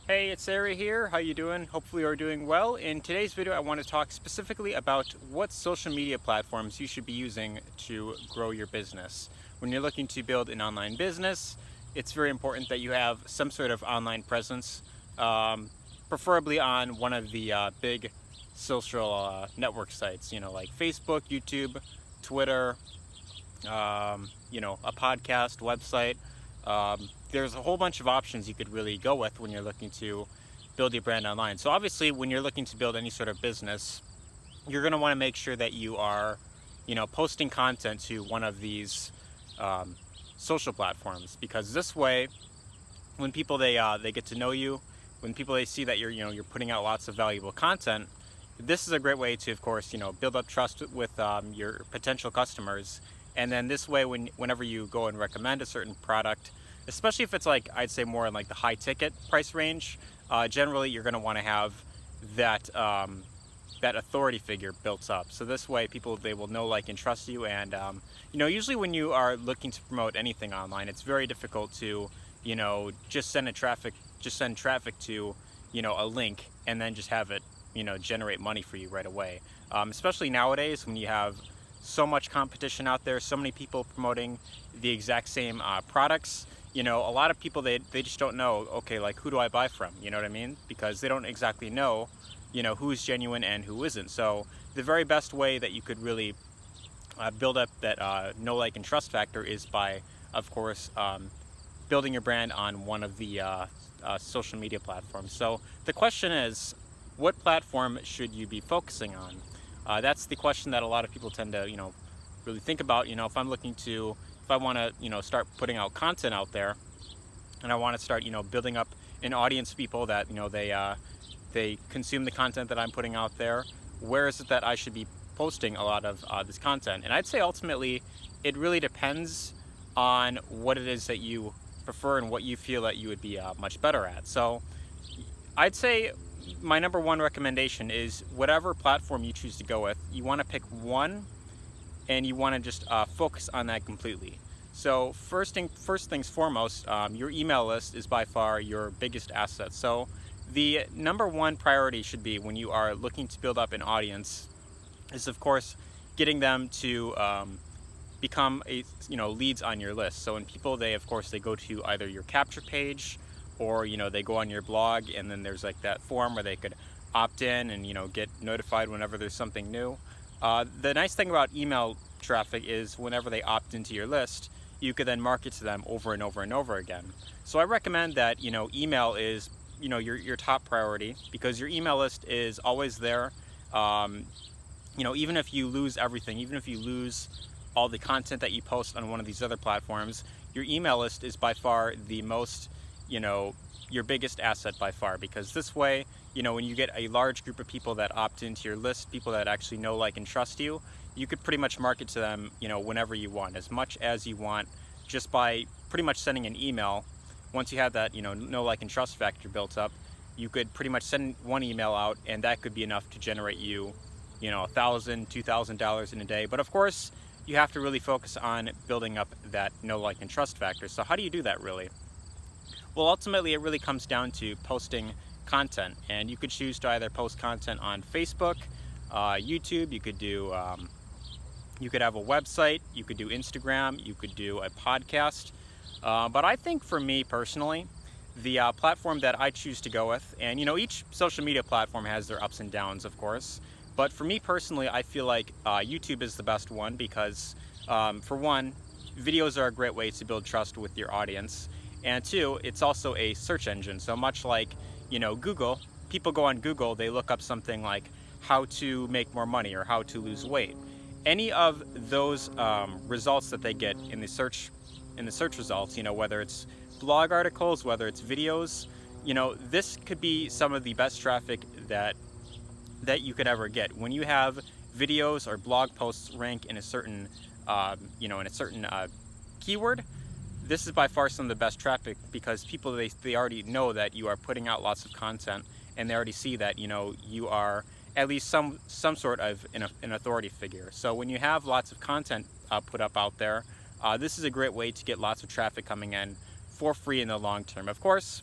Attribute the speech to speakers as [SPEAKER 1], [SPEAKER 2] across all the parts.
[SPEAKER 1] Hey, it's Sarah here. How you doing? Hopefully you're doing well. In today's video, I want to talk specifically about what social media platforms you should be using to grow your business. When you're looking to build an online business, it's very important that you have some sort of online presence, um, preferably on one of the big social network sites, like Facebook, YouTube, Twitter, a podcast, website. There's a whole bunch of options you could really go with when you're looking to build your brand online. So obviously, when you're looking to build any sort of business, you're going to want to make sure that you are, posting content to one of these um, social platforms, because this way, when people they get to know you, when people they see that you're putting out lots of valuable content, this is a great way to, of course, build up trust with your potential customers. And then this way, whenever you go and recommend a certain product, especially if it's like, I'd say more in like the high ticket price range, generally you're going to want to have that that authority figure built up. So this way, people they will know, like, and trust you. And usually when you are looking to promote anything online, it's very difficult to just send traffic to a link and then just have it generate money for you right away. Especially nowadays when you have so much competition out there, so many people promoting the exact same products. A lot of people they just don't know, okay, like, who do I buy from? You know what I mean? Because they don't exactly know who's genuine and who isn't. So the very best way that you could really build up that know, like, and trust factor is by, of course, building your brand on one of the social media platforms. So the question is, what platform should you be focusing on? That's the question that a lot of people tend to, really think about. If I want to, start putting out content out there, and I want to start, building up an audience of people that, they consume the content that I'm putting out there. Where is it that I should be posting a lot of this content? And I'd say ultimately, it really depends on what it is that you prefer and what you feel that you would be much better at. So I'd say my number one recommendation is whatever platform you choose to go with, you want to pick one and you want to just focus on that completely. So first things foremost, your email list is by far your biggest asset. So the number one priority should be, when you are looking to build up an audience, is, of course, getting them to become leads on your list. So when people they go to either your capture page, or they go on your blog, and then there's like that form where they could opt in and get notified whenever there's something new. The nice thing about email traffic is, whenever they opt into your list, you could then market to them over and over and over again. So I recommend that email is your top priority, because your email list is always there. um, Even if you lose everything, even if you lose all the content that you post on one of these other platforms, your email list is by far the most, you know, your biggest asset by far. Because this way, when you get a large group of people that opt into your list, people that actually know, like, and trust you, you could pretty much market to them, whenever you want, as much as you want, just by pretty much sending an email. Once you have that, know, like, and trust factor built up, you could pretty much send one email out, and that could be enough to generate you, $1,000, $2,000 in a day. But of course, you have to really focus on building up that know, like, and trust factor. So how do you do that really? Well, ultimately, it really comes down to posting content, and you could choose to either post content on Facebook, YouTube. You could have a website. You could do Instagram. You could do a podcast. But I think, for me personally, the platform that I choose to go with, and each social media platform has their ups and downs, of course. But for me personally, I feel like YouTube is the best one, because, for one, videos are a great way to build trust with your audience. And two, it's also a search engine. So much like, Google, people go on Google, they look up something like how to make more money or how to lose weight. Any of those results that they get in the search results, whether it's blog articles, whether it's videos, this could be some of the best traffic that you could ever get. When you have videos or blog posts rank in a certain, keyword, this is by far some of the best traffic, because people, they already know that you are putting out lots of content, and they already see that you are at least some sort of an authority figure. So when you have lots of content put up out there, this is a great way to get lots of traffic coming in for free in the long term. Of course,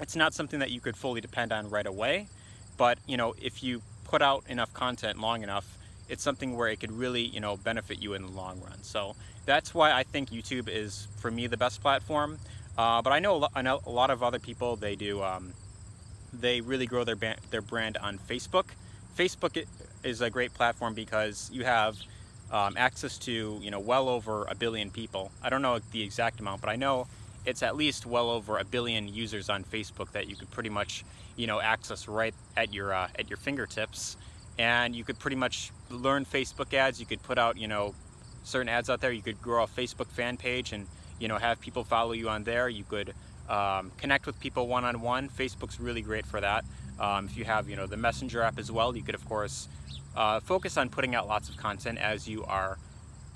[SPEAKER 1] It's not something that you could fully depend on right away, but if you put out enough content long enough, it's something where it could really benefit you in the long run. So that's why I think YouTube is, for me, the best platform. But I know a lot of other people, they really grow their brand on Facebook. Facebook is a great platform because you have access to well over 1 billion people. I don't know the exact amount, but I know it's at least well over 1 billion users on Facebook that you could pretty much access right at your fingertips, and you could pretty much learn Facebook ads. You could put out certain ads out there. You could grow a Facebook fan page and have people follow you on there. You could connect with people one-on-one. Facebook's really great for that. If you have the Messenger app as well, you could of course focus on putting out lots of content as you are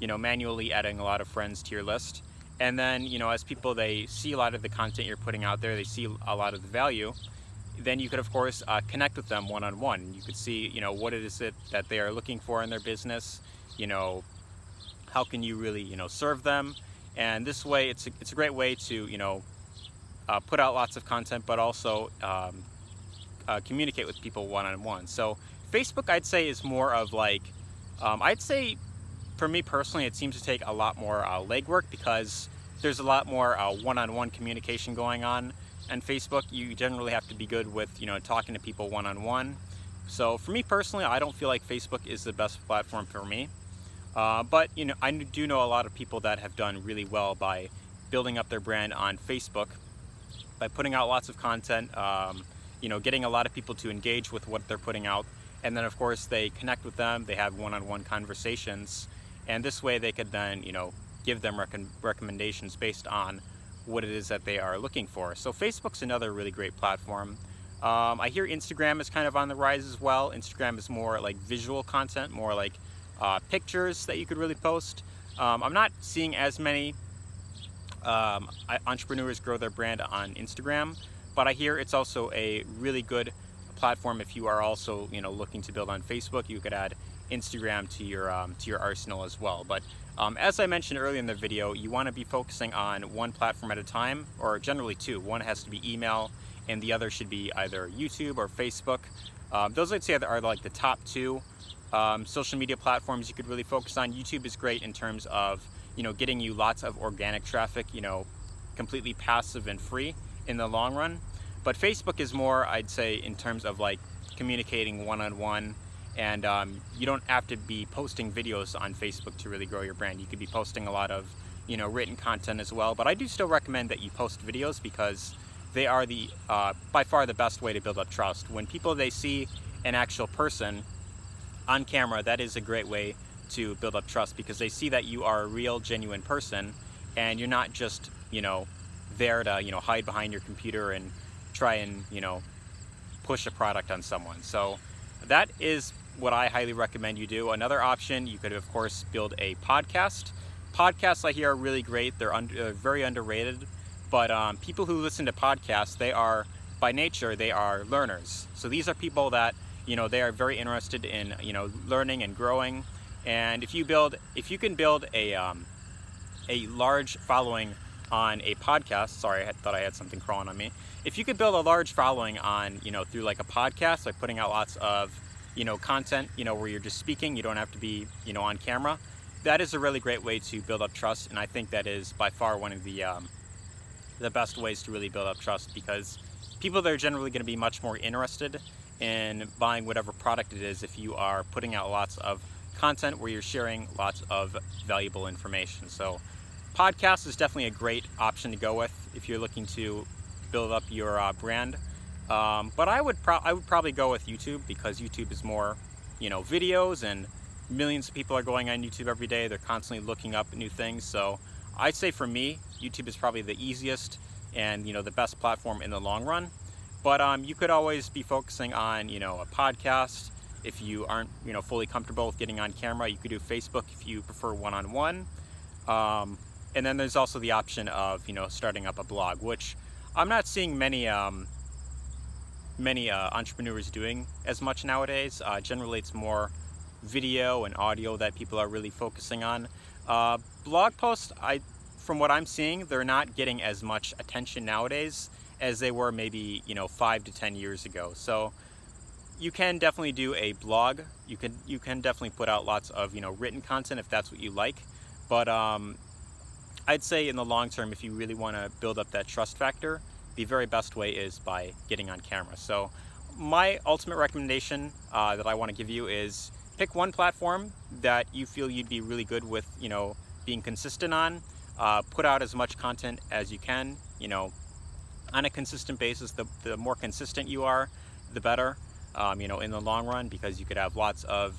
[SPEAKER 1] manually adding a lot of friends to your list. And then as people, they see a lot of the content you're putting out there, they see a lot of the value, then you could of course connect with them one-on-one. You could see what it is that they are looking for in their business, how can you really serve them. And this way it's a great way to put out lots of content, but also communicate with people one-on-one. So Facebook, I'd say, is more of like, I'd say for me personally, it seems to take a lot more legwork, because there's a lot more one-on-one communication going on. And Facebook, you generally have to be good with talking to people one-on-one. So for me personally, I don't feel like Facebook is the best platform for me. But I do know a lot of people that have done really well by building up their brand on Facebook, by putting out lots of content, getting a lot of people to engage with what they're putting out. And then of course they connect with them, they have one-on-one conversations, and this way they could then give them recommendations based on what it is that they are looking for. So Facebook's another really great platform. I hear Instagram is kind of on the rise as well. Instagram is more like visual content, more like pictures that you could really post. I'm not seeing as many entrepreneurs grow their brand on Instagram, but I hear it's also a really good platform if you are also looking to build on Facebook. You could add Instagram to your arsenal as well. But as I mentioned earlier in the video, you want to be focusing on one platform at a time, or generally two. One has to be email, and the other should be either YouTube or Facebook. Those I'd say are like the top two social media platforms you could really focus on. YouTube is great in terms of getting you lots of organic traffic, completely passive and free in the long run. But Facebook is more, I'd say, in terms of like communicating one-on-one. And you don't have to be posting videos on Facebook to really grow your brand. You could be posting a lot of written content as well. But I do still recommend that you post videos, because they are the by far the best way to build up trust. When people, they see an actual person on camera, that is a great way to build up trust, because they see that you are a real, genuine person, and you're not just there to hide behind your computer and try and push a product on someone. So that is what I highly recommend you do. Another option, you could of course build a podcast. Podcasts, I hear, are really great. They're very underrated, but people who listen to podcasts, they are by nature, they are learners. So these are people that they are very interested in learning and growing. And if you can build a large following on a podcast, sorry, I thought I had something crawling on me. If you could build a large following on through like a podcast, like putting out lots of content, where you're just speaking, you don't have to be on camera, that is a really great way to build up trust. And I think that is by far one of the best ways to really build up trust, because people, are generally going to be much more interested in buying whatever product it is if you are putting out lots of content where you're sharing lots of valuable information. So podcast is definitely a great option to go with if you're looking to build up your brand. But I would probably go with YouTube, because YouTube is more videos, and millions of people are going on YouTube every day. They're constantly looking up new things. So I'd say for me, YouTube is probably the easiest and the best platform in the long run. But you could always be focusing on a podcast. If you aren't fully comfortable with getting on camera, you could do Facebook if you prefer one-on-one. And then there's also the option of starting up a blog, which I'm not seeing many entrepreneurs doing as much nowadays. Generally, it's more video and audio that people are really focusing on. Blog posts, from what I'm seeing, they're not getting as much attention nowadays as they were maybe, 5 to 10 years ago. So you can definitely do a blog. You can definitely put out lots of, written content if that's what you like. But I'd say in the long term, if you really want to build up that trust factor, the very best way is by getting on camera. So my ultimate recommendation that I want to give you is pick one platform that you feel you'd be really good with, being consistent on. Put out as much content as you can, on a consistent basis. The more consistent you are, the better, in the long run, because you could have lots of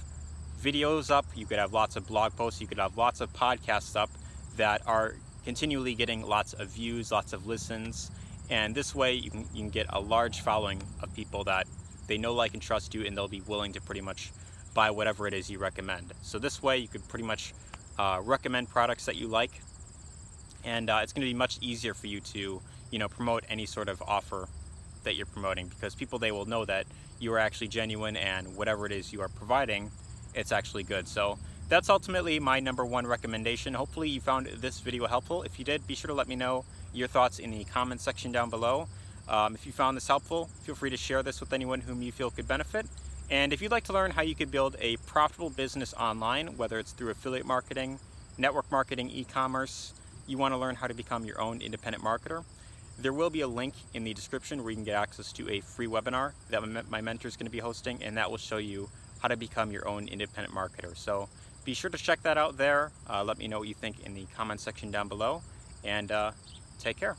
[SPEAKER 1] videos up, you could have lots of blog posts, you could have lots of podcasts up that are continually getting lots of views, lots of listens, and this way you can get a large following of people that they know, like, and trust you, and they'll be willing to pretty much buy whatever it is you recommend. So this way you could pretty much recommend products that you like, and it's going to be much easier for you to promote any sort of offer that you're promoting, because people, they will know that you are actually genuine, and whatever it is you are providing, it's actually good. So that's ultimately my number one recommendation. Hopefully you found this video helpful. If you did, be sure to let me know your thoughts in the comment section down below. If you found this helpful, feel free to share this with anyone whom you feel could benefit. And if you'd like to learn how you could build a profitable business online, whether it's through affiliate marketing, network marketing, e-commerce, you want to learn how to become your own independent marketer, there will be a link in the description where you can get access to a free webinar that my mentor is going to be hosting, and that will show you how to become your own independent marketer. So be sure to check that out there. Let me know what you think in the comment section down below, and take care.